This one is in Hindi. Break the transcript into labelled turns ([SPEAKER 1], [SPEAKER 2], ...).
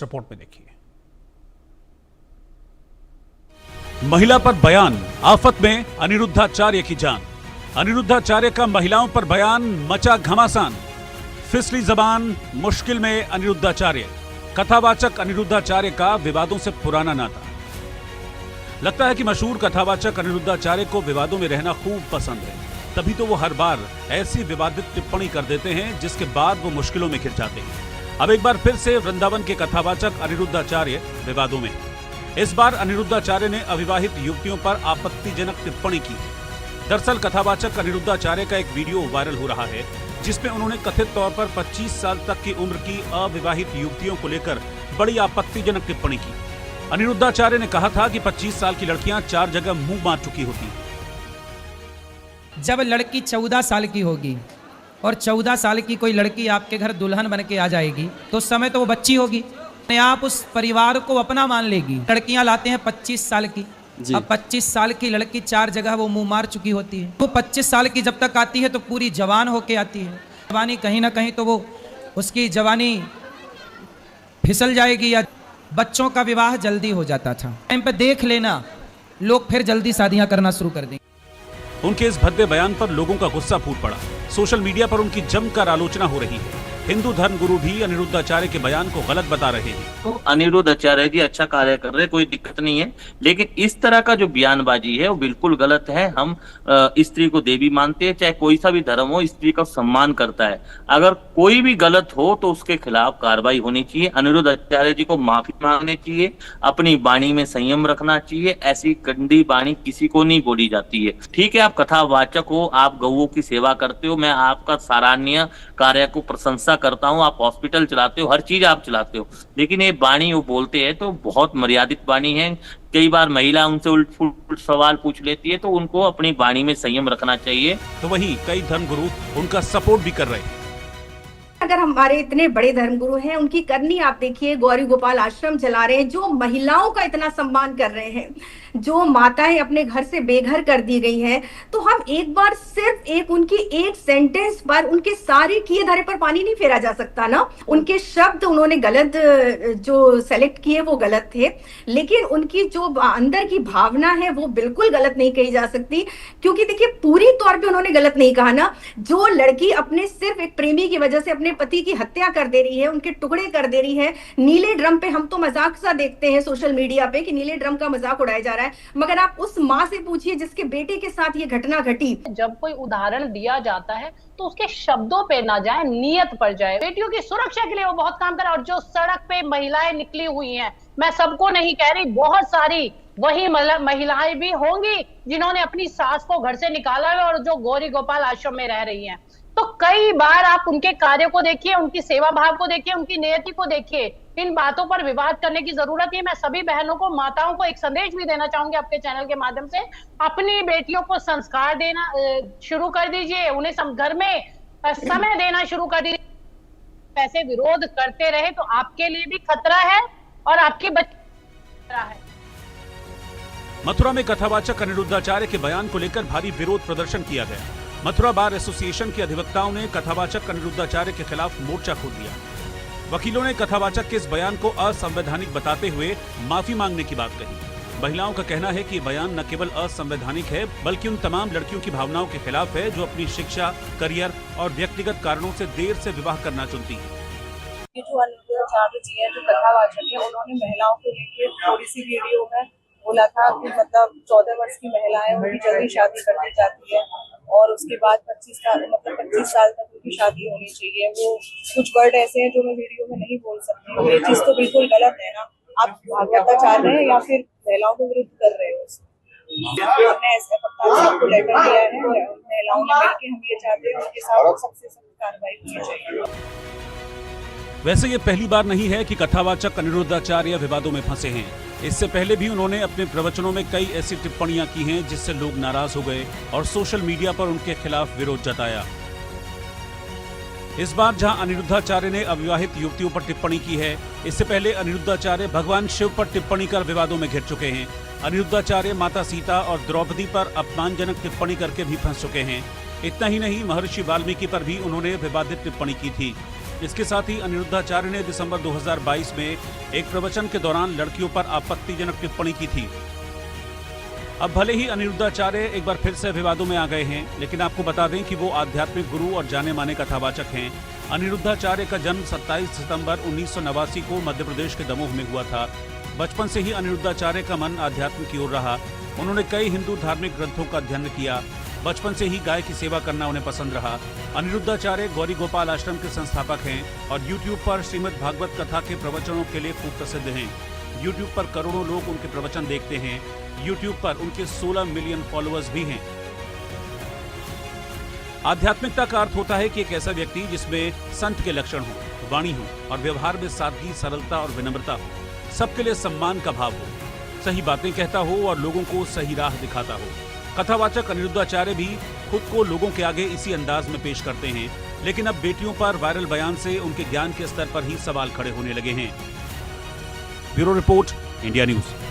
[SPEAKER 1] रिपोर्ट में देखिए। महिला पर बयान, आफत में अनिरुद्धाचार्य की जान। अनिरुद्धाचार्य का महिलाओं पर बयान मचा घमासान। फिसली जबान, मुश्किल में अनिरुद्धाचार्य। कथावाचक अनिरुद्धाचार्य का विवादों से पुराना नाता। लगता है कि मशहूर कथावाचक अनिरुद्धाचार्य को विवादों में रहना खूब पसंद है, तभी तो वो हर बार ऐसी विवादित टिप्पणी कर देते हैं जिसके बाद वो मुश्किलों में घिर जाते हैं। अब एक बार फिर से वृंदावन के कथावाचक अनिरुद्धाचार्य विवादों में। इस बार अनिरुद्धाचार्य ने अविवाहित युवतियों पर आपत्तिजनक टिप्पणी की। दरअसल कथावाचक अनिरुद्धाचार्य का एक वीडियो वायरल हो रहा है जिसमें उन्होंने कथित तौर पर 25 साल तक की उम्र की अविवाहित युवतियों को लेकर बड़ी आपत्तिजनक टिप्पणी की। अनिरुद्धाचार्य ने कहा था कि 25 साल की लड़कियां 4 जगह मुंह मार चुकी होती हैं।
[SPEAKER 2] जब लड़की 14 साल की होगी और 14 साल की कोई लड़की आपके घर दुल्हन बन के आ जाएगी तो उस समय तो वो बच्ची होगी, आप उस परिवार को अपना मान लेगी। लड़कियां लाते हैं 25 साल की, अब 25 साल की लड़की 4 जगह वो मुंह मार चुकी होती है। वो 25 साल की जब तक आती है तो पूरी जवान होके आती है। जवानी कहीं ना कहीं तो वो उसकी जवानी फिसल जाएगी या बच्चों का विवाह जल्दी हो जाता था। टाइम पे देख लेना, लोग फिर जल्दी शादियां करना शुरू कर देंगे।
[SPEAKER 1] उनके इस भद्दे बयान पर लोगों का गुस्सा फूट पड़ा। सोशल मीडिया पर उनकी जमकर आलोचना हो रही है। हिंदू धर्म गुरु भी अनिरुद्धाचार्य के बयान को गलत बता रहे हैं।
[SPEAKER 3] तो अनिरुद्धाचार्य जी अच्छा कार्य कर रहे हैं, कोई दिक्कत नहीं है, लेकिन इस तरह का जो बयानबाजी है वो बिल्कुल गलत है। हम स्त्री को देवी मानते हैं, चाहे कोई सा भी धर्म हो, स्त्री का सम्मान करता है। अगर कोई भी गलत हो तो उसके खिलाफ कार्रवाई होनी चाहिए। अनिरुद्धाचार्य जी को माफी मांगनी चाहिए, अपनी वाणी में संयम रखना चाहिए। ऐसी गंदी वाणी किसी को नहीं बोली जाती है। ठीक है, आप कथावाचक हो, आप गौओं की सेवा करते हो, मैं आपका सराहनीय कार्य को प्रशंसा करता हूं। आप हॉस्पिटल चलाते हो, हर चीज आप चलाते हो, लेकिन ये वाणी वो बोलते हैं तो बहुत मर्यादित वाणी है। कई बार महिला उनसे उल्ट सवाल पूछ लेती है तो उनको अपनी वाणी में संयम रखना चाहिए।
[SPEAKER 1] तो वहीं कई धर्मगुरु उनका सपोर्ट भी कर रहे हैं।
[SPEAKER 4] अगर हमारे इतने बड़े धर्मगुरु हैं, उनकी करनी आप देखिए, गौरी गोपाल आश्रम चला रहे हैं, जो महिलाओं का इतना सम्मान कर रहे हैं, जो माताएं अपने घर से बेघर कर दी गई हैं, तो हम एक बार सिर्फ एक उनकी एक सेंटेंस पर उनके सारे किए धरे पर पानी नहीं फेरा जा सकता ना। उनके शब्द उन्होंने गलत जो सेलेक्ट किए वो गलत थे, लेकिन उनकी जो अंदर की भावना है वो बिल्कुल गलत नहीं कही जा सकती। क्योंकि देखिए पूरी तौर पे उन्होंने गलत नहीं कहा ना। जो लड़की अपने सिर्फ एक प्रेमी की वजह से अपने पति की हत्या कर दे रही है, उनके टुकड़े कर दे रही है, नीले ड्रम पे, हम तो मजाक सा देखते हैं सोशल मीडिया पे कि नीले ड्रम का मजाक उड़ाया जा रहा है, मगर आप उस माँ से पूछिए जिसके बेटे के साथ ये घटना घटी।
[SPEAKER 5] जब कोई उदाहरण दिया जाता है तो उसके शब्दों पे ना जाए, नियत पर जाए। बेटियों की सुरक्षा के लिए वो बहुत काम कर रहा है। और जो सड़क पे महिलाएं निकली हुई हैं, मैं सबको नहीं कह रही, बहुत सारी वही महिलाएं भी होंगी जिन्होंने अपनी सास को घर से निकाला है और जो गौरी गोपाल आश्रम में रह रही हैं। तो कई बार आप उनके कार्य को देखिए, उनकी सेवा भाव को देखिए, उनकी नियति को देखिए। इन बातों पर विवाद करने की जरूरत है। मैं सभी बहनों को, माताओं को एक संदेश भी देना चाहूंगी आपके चैनल के माध्यम से, अपनी बेटियों को संस्कार देना शुरू कर दीजिए, उन्हें घर में समय देना शुरू कर दीजिए। ऐसे विरोध करते रहे तो आपके लिए भी खतरा है और आपके बच्चे खतरा है।
[SPEAKER 1] मथुरा में कथावाचक अनिरुद्धाचार्य के बयान को लेकर भारी विरोध प्रदर्शन किया गया। मथुरा बार एसोसिएशन के अधिवक्ताओं ने कथावाचक अनिरुद्धाचार्य के खिलाफ मोर्चा खोल दिया। वकीलों ने कथावाचक के इस बयान को असंवैधानिक बताते हुए माफी मांगने की बात कही। महिलाओं का कहना है कि बयान न केवल असंवैधानिक है बल्कि उन तमाम लड़कियों की भावनाओं के खिलाफ है जो अपनी शिक्षा, करियर और व्यक्तिगत कारणों से देर से विवाह करना चुनती है।
[SPEAKER 6] ये जो अनिरुद्धाचार्य जी है, जो कथावाचक है, उन्होंने महिलाओं को लेकर थोड़ी सी वीडियो में बोला था कि मतलब 14 वर्ष की महिलाएं उनकी जल्दी शादी कर दी जाती है और उसके बाद 25 साल तक उनकी शादी होनी चाहिए। वो कुछ वर्ड ऐसे हैं जो मैं वीडियो में नहीं बोल सकती हूँ। ये चीज तो बिल्कुल गलत है ना। आप भागवताचार रहे हैं या फिर महिलाओं को विरुद्ध कर रहे हो। हमने ऐसे कप्तान को लेटर दिया है, महिलाओं ने मिलकर हम ये चाहते हैं उनके साथ सबसे सख्त कार्रवाई होनी चाहिए।
[SPEAKER 1] वैसे ये पहली बार नहीं है कि कथावाचक अनिरुद्धाचार्य विवादों में फंसे हैं। इससे पहले भी उन्होंने अपने प्रवचनों में कई ऐसी टिप्पणियां की हैं जिससे लोग नाराज हो गए और सोशल मीडिया पर उनके खिलाफ विरोध जताया। इस बार जहां अनिरुद्धाचार्य ने अविवाहित युवतियों पर टिप्पणी की है, इससे पहले अनिरुद्धाचार्य भगवान शिव पर टिप्पणी कर विवादों में घिर चुके हैं। अनिरुद्धाचार्य माता सीता और द्रौपदी पर अपमानजनक टिप्पणी करके भी फंस चुके हैं। इतना ही नहीं, महर्षि वाल्मीकि पर भी उन्होंने विवादित टिप्पणी की थी। इसके साथ ही अनिरुद्धाचार्य ने दिसंबर 2022 में एक प्रवचन के दौरान लड़कियों पर आपत्तिजनक टिप्पणी की थी। अब भले ही अनिरुद्धाचार्य एक बार फिर से विवादों में आ गए हैं, लेकिन आपको बता दें कि वो आध्यात्मिक गुरु और जाने माने कथावाचक हैं। अनिरुद्धाचार्य का जन्म 27 सितंबर 1989 को मध्य प्रदेश के दमोह में हुआ था। बचपन से ही अनिरुद्धाचार्य का मन आध्यात्म की ओर रहा। उन्होंने कई हिंदू धार्मिक ग्रंथों का अध्ययन किया। बचपन से ही गाय की सेवा करना उन्हें पसंद रहा। अनिरुद्धाचार्य गौरी गोपाल आश्रम के संस्थापक हैं और YouTube पर श्रीमद् भागवत कथा के प्रवचनों के लिए खूब प्रसिद्ध हैं। YouTube पर करोड़ों लोग उनके प्रवचन देखते हैं। YouTube पर उनके 16 मिलियन फॉलोअर्स भी हैं। आध्यात्मिकता का अर्थ होता है कि एक ऐसा व्यक्ति जिसमें संत के लक्षण हो, वाणी हो और व्यवहार में सादगी, सरलता और विनम्रता हो, सबके लिए सम्मान का भाव हो, सही बातें कहता हो और लोगों को सही राह दिखाता हो। कथावाचक अनिरुद्धाचार्य भी खुद को लोगों के आगे इसी अंदाज में पेश करते हैं, लेकिन अब बेटियों पर वायरल बयान से उनके ज्ञान के स्तर पर ही सवाल खड़े होने लगे हैं। Bureau report, India news.